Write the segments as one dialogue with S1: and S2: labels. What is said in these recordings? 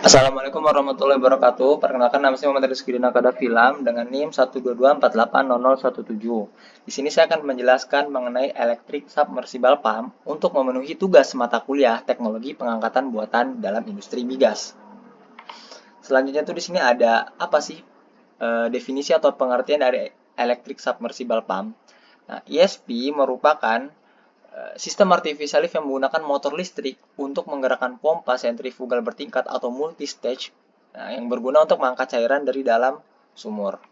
S1: Assalamualaikum warahmatullahi wabarakatuh. Perkenalkan nama saya Muhammad Rizky Dinakada Filam dengan NIM 122480017. Di sini saya akan menjelaskan mengenai electric submersible pump untuk memenuhi tugas mata kuliah teknologi pengangkatan buatan dalam industri migas. Selanjutnya tuh di sini ada apa sih definisi atau pengertian dari electric submersible pump. Nah, ESP merupakan sistem artificial lift yang menggunakan motor listrik untuk menggerakkan pompa sentrifugal bertingkat atau multi-stage yang berguna untuk mengangkat cairan dari dalam sumur.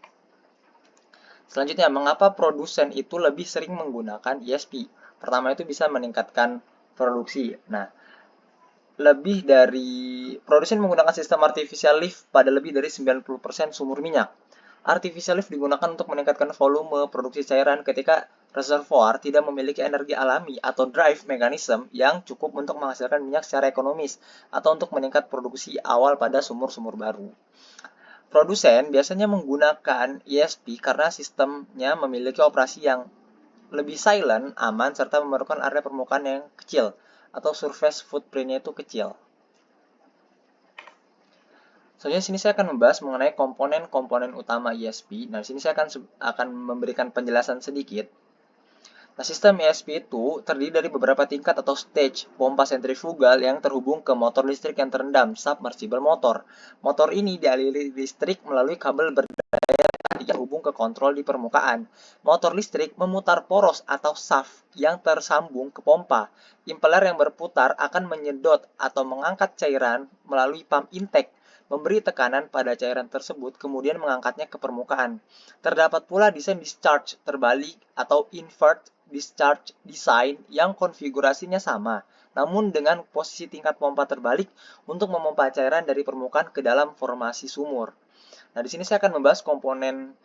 S1: Selanjutnya, mengapa produsen itu lebih sering menggunakan ESP? Pertama itu bisa meningkatkan produksi. Nah, lebih dari produsen menggunakan sistem artificial lift pada lebih dari 90% sumur minyak. Artificial lift digunakan untuk meningkatkan volume produksi cairan ketika reservoir tidak memiliki energi alami atau drive mechanism yang cukup untuk menghasilkan minyak secara ekonomis atau untuk meningkat produksi awal pada sumur-sumur baru. Produsen biasanya menggunakan ESP karena sistemnya memiliki operasi yang lebih silent, aman, serta memerlukan area permukaan yang kecil atau surface footprint-nya itu kecil. Selanjutnya sini saya akan membahas mengenai komponen-komponen utama ESP. Nah, di sini saya akan memberikan penjelasan sedikit. Nah, sistem ESP itu terdiri dari beberapa tingkat atau stage pompa sentrifugal yang terhubung ke motor listrik yang terendam, submersible motor. Motor ini dialiri listrik melalui kabel berdaya yang terhubung ke kontrol di permukaan. Motor listrik memutar poros atau shaft yang tersambung ke pompa. Impeller yang berputar akan menyedot atau mengangkat cairan melalui pump intake, memberi tekanan pada cairan tersebut, kemudian mengangkatnya ke permukaan. Terdapat pula desain discharge terbalik atau invert discharge design yang konfigurasinya sama, namun dengan posisi tingkat pompa terbalik untuk memompa cairan dari permukaan ke dalam formasi sumur. Nah, di sini saya akan membahas komponen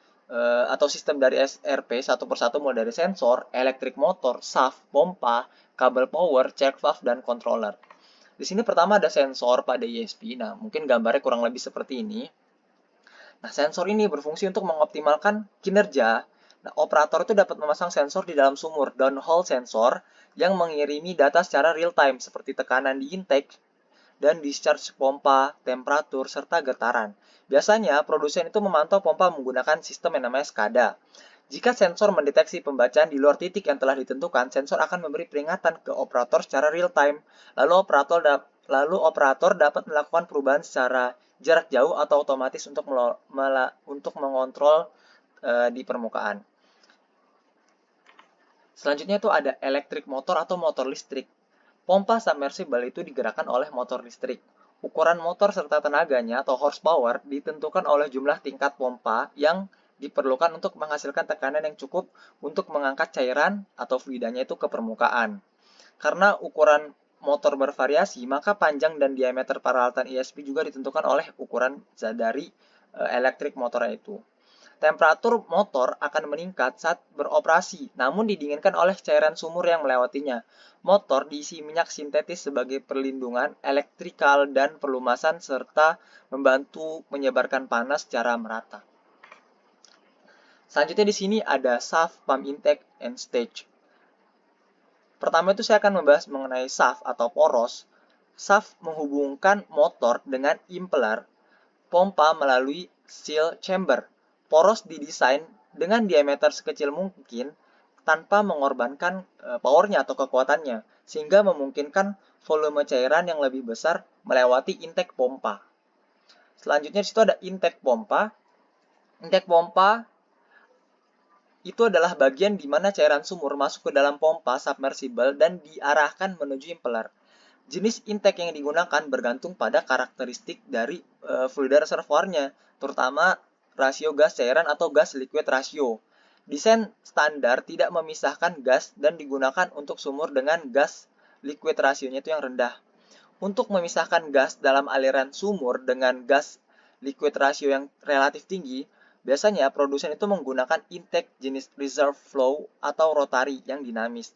S1: atau sistem dari SRP satu persatu, mulai dari sensor, elektrik motor, shaft, pompa, kabel power, check valve, dan controller. Di sini pertama ada sensor pada ESP. Nah, mungkin gambarnya kurang lebih seperti ini. Nah, sensor ini berfungsi untuk mengoptimalkan kinerja. Nah, operator itu dapat memasang sensor di dalam sumur, downhole sensor, yang mengirimi data secara real time, seperti tekanan di intake dan discharge pompa, temperatur, serta getaran. Biasanya, produsen itu memantau pompa menggunakan sistem yang namanya SCADA. Jika sensor mendeteksi pembacaan di luar titik yang telah ditentukan, sensor akan memberi peringatan ke operator secara real time. Lalu operator dapat melakukan perubahan secara jarak jauh atau otomatis untuk mengontrol di permukaan. Selanjutnya itu ada elektrik motor atau motor listrik. Pompa submersible itu digerakkan oleh motor listrik. Ukuran motor serta tenaganya atau horsepower ditentukan oleh jumlah tingkat pompa yang diperlukan untuk menghasilkan tekanan yang cukup untuk mengangkat cairan atau fluidanya itu ke permukaan. Karena ukuran motor bervariasi, maka panjang dan diameter peralatan ESP juga ditentukan oleh ukuran dari elektrik motornya itu. Temperatur motor akan meningkat saat beroperasi, namun didinginkan oleh cairan sumur yang melewatinya. Motor diisi minyak sintetis sebagai perlindungan elektrikal dan pelumasan serta membantu menyebarkan panas secara merata. Selanjutnya di sini ada shaft, pump intake, and stage. Pertama itu saya akan membahas mengenai shaft atau poros. Shaft menghubungkan motor dengan impeller pompa melalui seal chamber. Poros didesain dengan diameter sekecil mungkin tanpa mengorbankan powernya atau kekuatannya, sehingga memungkinkan volume cairan yang lebih besar melewati intake pompa. Selanjutnya di situ ada intake pompa. Intake pompa itu adalah bagian di mana cairan sumur masuk ke dalam pompa submersible dan diarahkan menuju impeller. Jenis intake yang digunakan bergantung pada karakteristik dari fluid reservoirnya, terutama rasio gas cairan atau gas liquid ratio. Desain standar tidak memisahkan gas dan digunakan untuk sumur dengan gas liquid rasionya itu yang rendah. Untuk memisahkan gas dalam aliran sumur dengan gas liquid ratio yang relatif tinggi, biasanya produsen itu menggunakan intake jenis reserve flow atau rotary yang dinamis.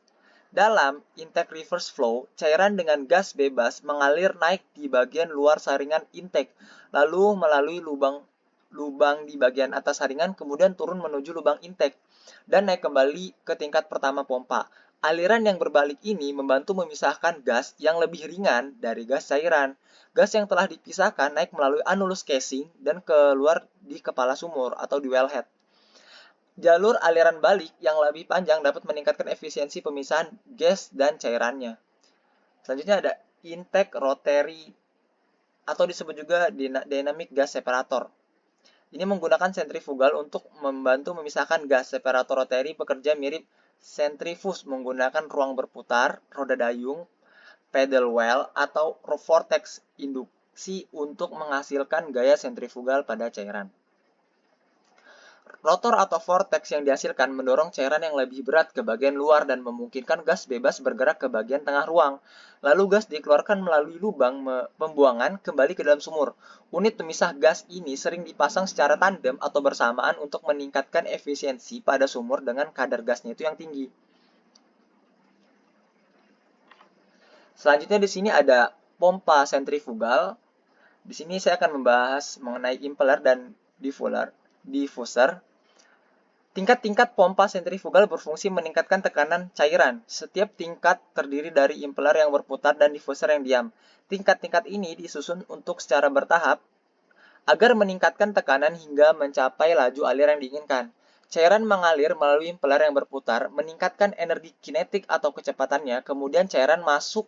S1: Dalam intake reverse flow, cairan dengan gas bebas mengalir naik di bagian luar saringan intake, lalu melalui lubang di bagian atas saringan, kemudian turun menuju lubang intake, dan naik kembali ke tingkat pertama pompa. Aliran yang berbalik ini membantu memisahkan gas yang lebih ringan dari gas cairan. Gas yang telah dipisahkan naik melalui anulus casing dan keluar di kepala sumur atau di wellhead. Jalur aliran balik yang lebih panjang dapat meningkatkan efisiensi pemisahan gas dan cairannya. Selanjutnya ada intake rotary atau disebut juga dynamic gas separator. Ini menggunakan sentrifugal untuk membantu memisahkan gas. Separator rotary bekerja mirip sentrifus menggunakan ruang berputar, roda dayung, pedal well, atau vortex induksi untuk menghasilkan gaya sentrifugal pada cairan. Rotor atau vortex yang dihasilkan mendorong cairan yang lebih berat ke bagian luar dan memungkinkan gas bebas bergerak ke bagian tengah ruang. Lalu gas dikeluarkan melalui lubang pembuangan kembali ke dalam sumur. Unit pemisah gas ini sering dipasang secara tandem atau bersamaan untuk meningkatkan efisiensi pada sumur dengan kadar gasnya itu yang tinggi. Selanjutnya di sini ada pompa sentrifugal. Di sini saya akan membahas mengenai impeller dan diffuser. Tingkat-tingkat pompa sentrifugal berfungsi meningkatkan tekanan cairan. Setiap tingkat terdiri dari impeller yang berputar dan diffuser yang diam. Tingkat-tingkat ini disusun untuk secara bertahap agar meningkatkan tekanan hingga mencapai laju alir yang diinginkan. Cairan mengalir melalui impeller yang berputar, meningkatkan energi kinetik atau kecepatannya, kemudian cairan masuk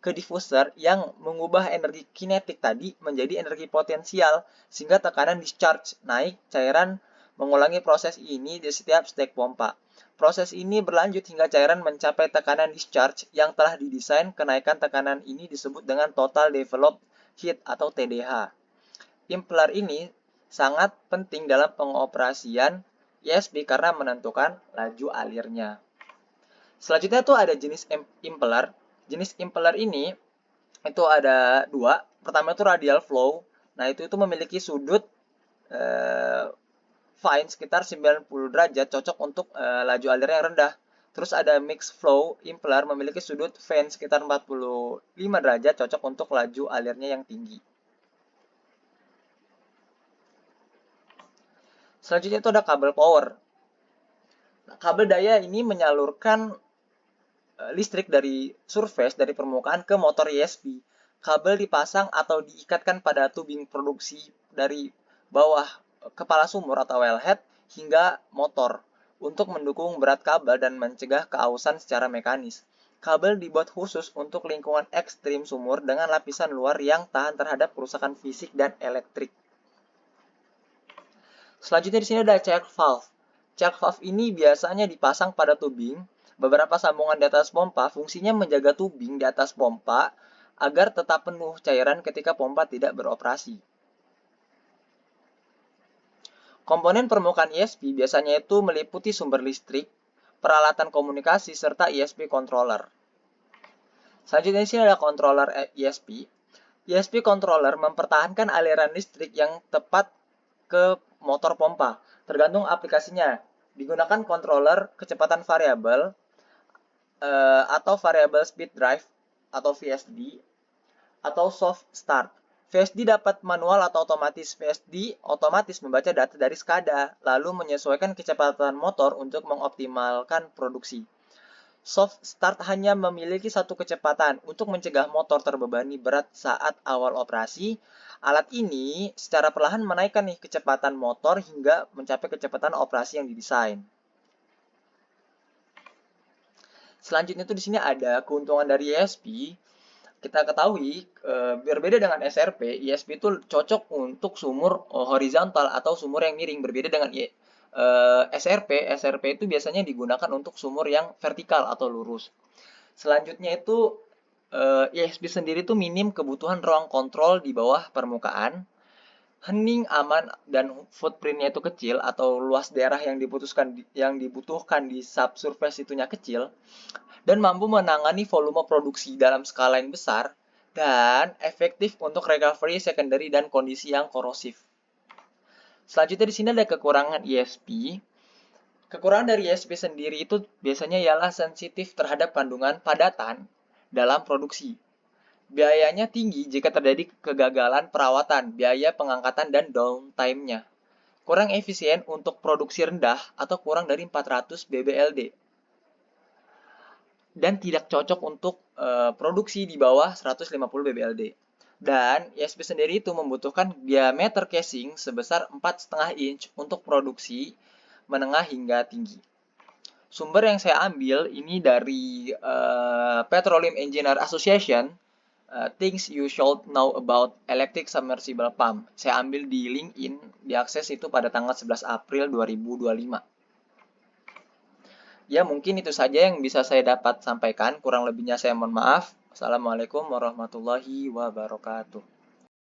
S1: ke diffuser yang mengubah energi kinetik tadi menjadi energi potensial sehingga tekanan discharge naik. Cairan mengulangi proses ini di setiap stek pompa. Proses ini berlanjut hingga cairan mencapai tekanan discharge yang telah didesain. Kenaikan tekanan ini disebut dengan total developed heat atau TDH. Impeller ini sangat penting dalam pengoperasian ESP karena menentukan laju alirnya. Selanjutnya itu ada jenis impeller. Jenis impeller ini itu ada dua. Pertama itu radial flow. Nah itu memiliki sudut fine sekitar 90 derajat, cocok untuk laju alir yang rendah. Terus ada mixed flow impeller memiliki sudut fan sekitar 45 derajat, cocok untuk laju alirnya yang tinggi. Selanjutnya itu ada kabel power. Nah, kabel daya ini menyalurkan listrik dari surface, dari permukaan ke motor ESP. Kabel dipasang atau diikatkan pada tubing produksi dari bawah kepala sumur atau wellhead hingga motor untuk mendukung berat kabel dan mencegah keausan secara mekanis. Kabel dibuat khusus untuk lingkungan ekstrim sumur dengan lapisan luar yang tahan terhadap kerusakan fisik dan elektrik. Selanjutnya di sini ada check valve. Check valve ini biasanya dipasang pada tubing. Beberapa sambungan di atas pompa fungsinya menjaga tubing di atas pompa agar tetap penuh cairan ketika pompa tidak beroperasi. Komponen permukaan ESP biasanya itu meliputi sumber listrik, peralatan komunikasi, serta ESP controller. Selanjutnya di sini ada controller ESP. ESP controller mempertahankan aliran listrik yang tepat ke motor pompa, tergantung aplikasinya. Digunakan controller kecepatan variabel atau variable speed drive atau VSD atau soft start. VSD dapat manual atau otomatis. VSD otomatis membaca data dari SCADA lalu menyesuaikan kecepatan motor untuk mengoptimalkan produksi. Soft start hanya memiliki satu kecepatan untuk mencegah motor terbebani berat saat awal operasi. Alat ini secara perlahan menaikkan kecepatan motor hingga mencapai kecepatan operasi yang didesain. Selanjutnya itu di sini ada keuntungan dari ESP. Kita ketahui berbeda dengan SRP, ESP itu cocok untuk sumur horizontal atau sumur yang miring. Berbeda dengan SRP itu biasanya digunakan untuk sumur yang vertikal atau lurus. Selanjutnya itu ESP sendiri itu minim kebutuhan ruang kontrol di bawah permukaan. Hening aman dan footprintnya itu kecil atau luas daerah yang dibutuhkan di subsurface itunya kecil dan mampu menangani volume produksi dalam skala yang besar dan efektif untuk recovery secondary dan kondisi yang korosif. Selanjutnya di sini ada kekurangan ESP. Kekurangan dari ESP sendiri itu biasanya ialah sensitif terhadap kandungan padatan dalam produksi. Biayanya tinggi jika terjadi kegagalan perawatan, biaya pengangkatan, dan downtime-nya. Kurang efisien untuk produksi rendah atau kurang dari 400 BBLD. dan tidak cocok untuk produksi di bawah 150 BBLD. Dan ESP sendiri itu membutuhkan diameter casing sebesar 4,5 inch untuk produksi menengah hingga tinggi. Sumber yang saya ambil ini dari Petroleum Engineer Association, Things You Should Know About Electric Submersible Pump. Saya ambil di LinkedIn, diakses itu pada tanggal 11 April 2025. Ya, mungkin itu saja yang bisa saya dapat sampaikan. Kurang lebihnya saya mohon maaf. Assalamualaikum warahmatullahi wabarakatuh.